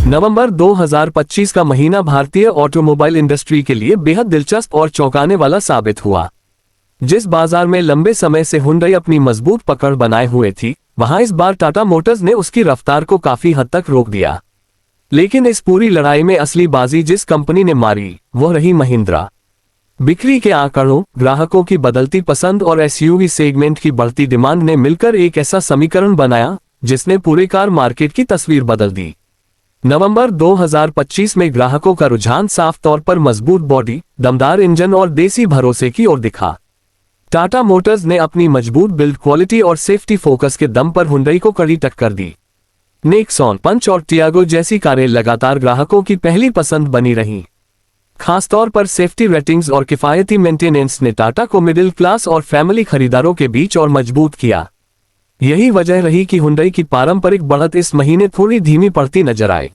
नवंबर 2025 का महीना भारतीय ऑटोमोबाइल इंडस्ट्री के लिए बेहद दिलचस्प और चौंकाने वाला साबित हुआ। जिस बाजार में लंबे समय से हुंडई अपनी मजबूत पकड़ बनाए हुए थी, वहां इस बार टाटा मोटर्स ने उसकी रफ्तार को काफी हद तक रोक दिया। लेकिन इस पूरी लड़ाई में असली बाजी जिस कंपनी ने मारी, वह रही महिंद्रा। बिक्री के आंकड़ों, ग्राहकों की बदलती पसंद और एसयूवी सेगमेंट की बढ़ती डिमांड ने मिलकर एक ऐसा समीकरण बनाया जिसने पूरे कार मार्केट की तस्वीर बदल दी। नवंबर 2025 में ग्राहकों का रुझान साफ तौर पर मजबूत बॉडी, दमदार इंजन और देसी भरोसे की ओर दिखा। टाटा मोटर्स ने अपनी मजबूत बिल्ड क्वालिटी और सेफ्टी फोकस के दम पर हुंडई को कड़ी टक्कर दी। नेक्सॉन, पंच और टियागो जैसी कारें लगातार ग्राहकों की पहली पसंद बनी रहीं। खासतौर पर सेफ्टी रेटिंग्स और किफायती मेंटेनेंस ने टाटा को मिडिल क्लास और फैमिली खरीदारों के बीच और मजबूत किया। यही वजह रही कि हुंडई की पारंपरिक बढ़त इस महीने थोड़ी धीमी पड़ती नजर आई।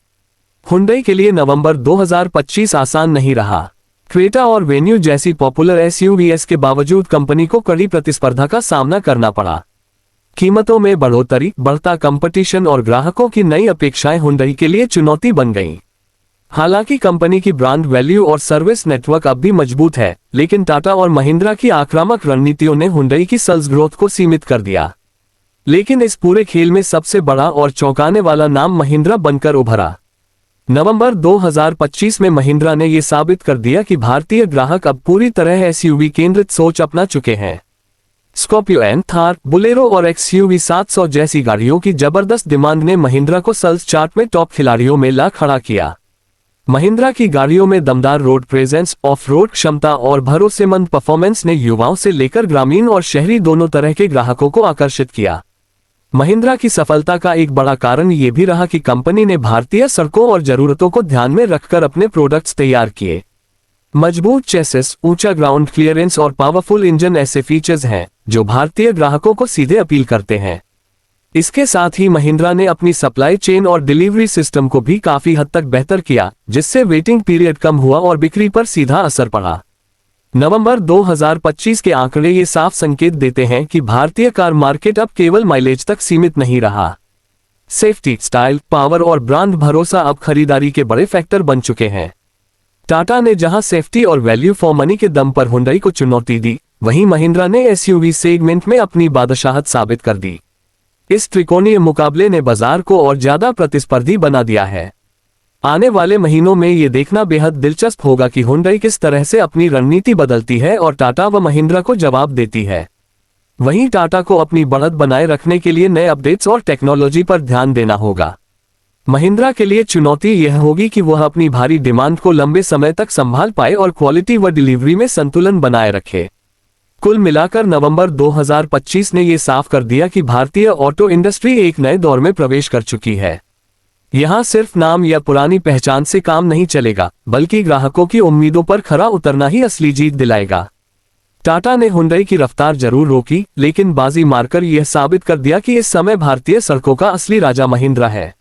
हुंडई के लिए नवंबर 2025 आसान नहीं रहा। क्रेटा और वेन्यू जैसी पॉपुलर एसयूवीएस के बावजूद कंपनी को कड़ी प्रतिस्पर्धा का सामना करना पड़ा। कीमतों में बढ़ोतरी, बढ़ता कंपटीशन और ग्राहकों की नई अपेक्षाएं हुंडई के लिए चुनौती बन गईं। हालांकि कंपनी की ब्रांड वैल्यू और सर्विस नेटवर्क अब भी मजबूत है, लेकिन टाटा और महिंद्रा की आक्रामक रणनीतियों ने हुंडई की सेल्स ग्रोथ को सीमित कर दिया। लेकिन इस पूरे खेल में सबसे बड़ा और चौंकाने वाला नाम महिंद्रा बनकर उभरा। नवंबर 2025 में महिंद्रा ने यह साबित कर दिया कि भारतीय ग्राहक अब पूरी तरह एसयूवी केंद्रित सोच अपना चुके हैं। स्कॉर्पियो एन, थार, बुलेरो और एक्सयूवी 700 जैसी गाड़ियों की जबरदस्त डिमांड ने महिंद्रा को सेल्स चार्ट में टॉप खिलाड़ियों में ला खड़ा किया। महिंद्रा की गाड़ियों में दमदार रोड प्रेजेंस, ऑफ रोड क्षमता और भरोसेमंद परफॉर्मेंस ने युवाओं से लेकर ग्रामीण और शहरी दोनों तरह के ग्राहकों को आकर्षित किया। महिंद्रा की सफलता का एक बड़ा कारण ये भी रहा कि कंपनी ने भारतीय सड़कों और जरूरतों को ध्यान में रखकर अपने प्रोडक्ट्स तैयार किए। मजबूत चेसिस, ऊंचा ग्राउंड क्लियरेंस और पावरफुल इंजन ऐसे फीचर्स हैं जो भारतीय ग्राहकों को सीधे अपील करते हैं। इसके साथ ही महिंद्रा ने अपनी सप्लाई चेन और डिलीवरी सिस्टम को भी काफी हद तक बेहतर किया, जिससे वेटिंग पीरियड कम हुआ और बिक्री पर सीधा असर पड़ा। नवंबर 2025 के आंकड़े ये साफ संकेत देते हैं कि भारतीय कार मार्केट अब केवल माइलेज तक सीमित नहीं रहा। सेफ्टी, स्टाइल, पावर और ब्रांड भरोसा अब खरीदारी के बड़े फैक्टर बन चुके हैं। टाटा ने जहां सेफ्टी और वैल्यू फॉर मनी के दम पर हुंडई को चुनौती दी, वहीं महिंद्रा ने एसयूवी सेगमेंट में अपनी बादशाहत साबित कर दी। इस त्रिकोणीय मुकाबले ने बाजार को और ज्यादा प्रतिस्पर्धी बना दिया है। आने वाले महीनों में ये देखना बेहद दिलचस्प होगा कि हुंडई किस तरह से अपनी रणनीति बदलती है और टाटा व महिंद्रा को जवाब देती है। वहीं टाटा को अपनी बढ़त बनाए रखने के लिए नए अपडेट्स और टेक्नोलॉजी पर ध्यान देना होगा। महिंद्रा के लिए चुनौती यह होगी कि वह अपनी भारी डिमांड को लंबे समय तक संभाल पाए और क्वालिटी व डिलीवरी में संतुलन बनाए रखे। कुल मिलाकर नवंबर 2025 ने यह साफ कर दिया कि भारतीय ऑटो इंडस्ट्री एक नए दौर में प्रवेश कर चुकी है। यहां सिर्फ नाम या पुरानी पहचान से काम नहीं चलेगा, बल्कि ग्राहकों की उम्मीदों पर खरा उतरना ही असली जीत दिलाएगा। टाटा ने हुंडई की रफ्तार जरूर रोकी, लेकिन बाजी मारकर यह साबित कर दिया कि इस समय भारतीय सड़कों का असली राजा महिंद्रा है।